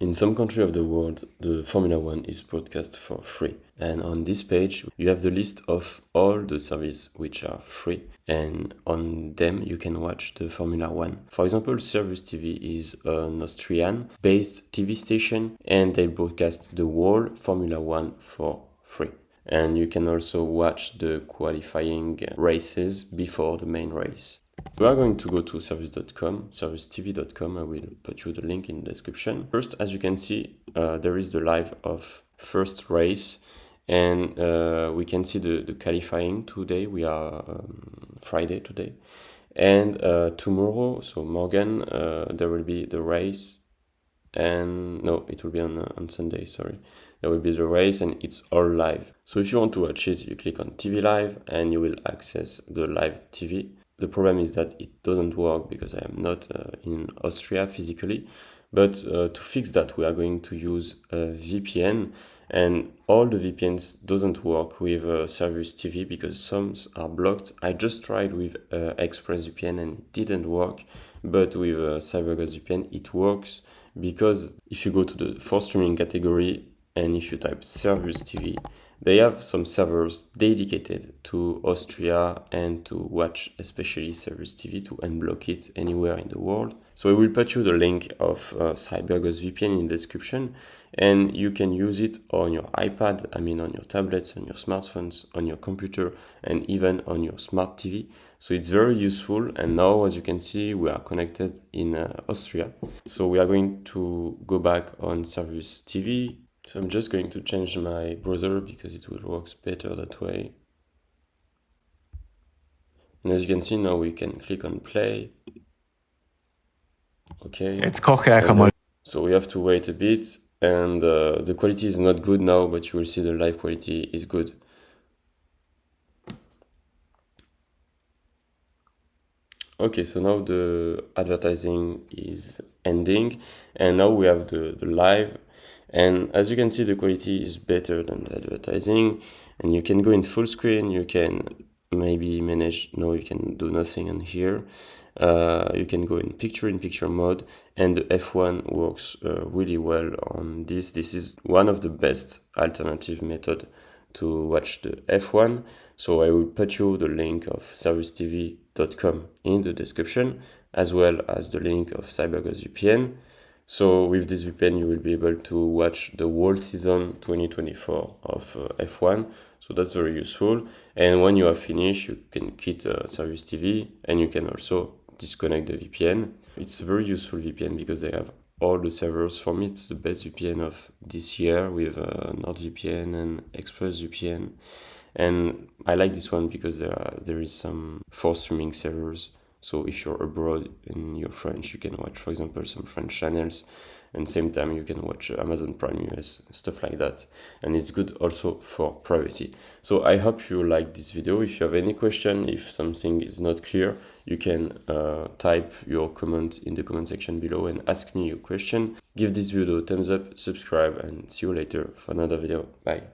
In some country of the world, the Formula One is broadcast for free. And on this page, you have the list of all the services which are free. And on them, you can watch the Formula One. For example, Servus TV is an Austrian-based TV station, and they broadcast the whole Formula One for free. And you can also watch the qualifying races before the main race. We are going to go to servus.com, servustv.com. I will put you the link in the description. First, as you can see, there is the live of first race, and we can see the qualifying today. We are Friday today, and tomorrow, so morgen, there will be the race. And no, it will be on Sunday, sorry. There will be the race and it's all live. So if you want to watch it, you click on TV Live and you will access the live TV. The problem is that it doesn't work because I am not in Austria physically. But to fix that, we are going to use a VPN, and all the VPNs doesn't work with Servus TV because some are blocked. I just tried with ExpressVPN and it didn't work, but with CyberGhost VPN it works, because if you go to the for streaming category and if you type Servus TV, they have some servers dedicated to Austria and to watch especially Servus TV, to unblock it anywhere in the world. So I will put you the link of CyberGhost VPN in the description, and you can use it on your iPad, I mean on your tablets, on your smartphones, on your computer, and even on your smart TV. So it's very useful, and now as you can see we are connected in Austria. So we are going to go back on Servus TV. So I'm just going to change my browser because it will work better that way. And as you can see now we can click on play. Okay. Jetzt koche ich einmal. So we have to wait a bit, and the quality is not good now, but you will see the live quality is good. Okay, so now the advertising is ending, and now we have the live, and as you can see the quality is better than the advertising, and you can go in full screen, you can maybe manage, no, you can do nothing on here. You can go in picture mode, and the F1 works really well on this. This is one of the best alternative method to watch the F1. So I will put you the link of servustv.com in the description, as well as the link of CyberGhost VPN. So with this VPN you will be able to watch the whole season 2024 of F1. So that's very useful. And when you are finished, you can quit Servus TV, and you can also disconnect the VPN. It's a very useful VPN because they have all the servers. For me, it's the best VPN of this year with NordVPN and ExpressVPN. And I like this one because there is some for streaming servers. So if you're abroad and you're French, you can watch, for example, some French channels, and same time you can watch Amazon Prime US, stuff like that. And it's good also for privacy. So I hope you like this video. If you have any question, if something is not clear, you can type your comment in the comment section below and ask me your question. Give this video a thumbs up, subscribe, and see you later for another video. Bye.